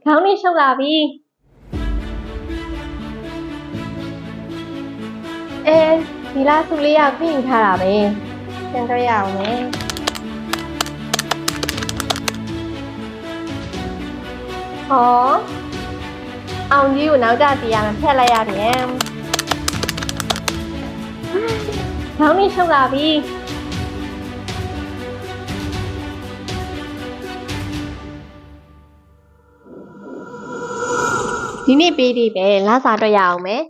ခေါင်းလေးရှုပ်လာပြီဒီလားစုလေးကခွင့်ယူထားတာပဲပြန်တော့ရအောင်မယ်ဟောအောင်ကြီးကိုနောက်ကျစီရမယ်ဖက်လိုက်ရတယ်ခေါင်းလေးရှုပ်လာပြီဒီနေ့ပေးဒီပဲလစာတော့ရအောင်မယ်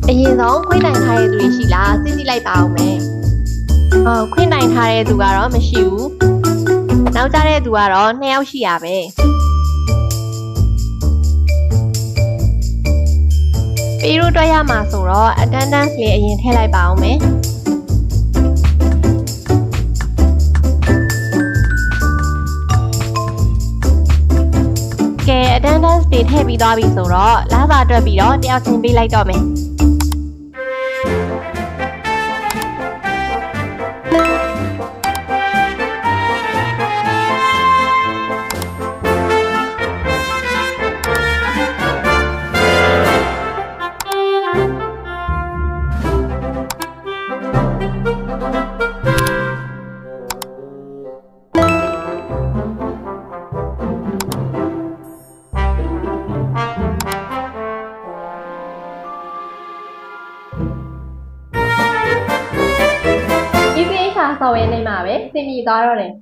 အရင်ဆုံးခွင့်နိုင်ထားတဲ့သူတွေရှိလားစစ်စစ်လိုက်ပါအောင်မယ်ခွင့်နိုင်ထားတဲ့သူကတော့မရှိဘူးနောက်ကျတဲ့သူကတော့2ယောက်ရှိရပဲပေးလို့တွက်ရမှာဆိုတော့ attendance လေးအရင်ထည့်လိုက်ပါအောင်မယ်ကဲ attendance တွေထည့်ပြီးသွားပြီဆိုတော့လစာတွက်ပြီးတော့တယောက်ချင်းပေးလိုက်တော့မယ်ဆော်ဝဲနေမှာပဲစင်မြည်သွားတော့တယ်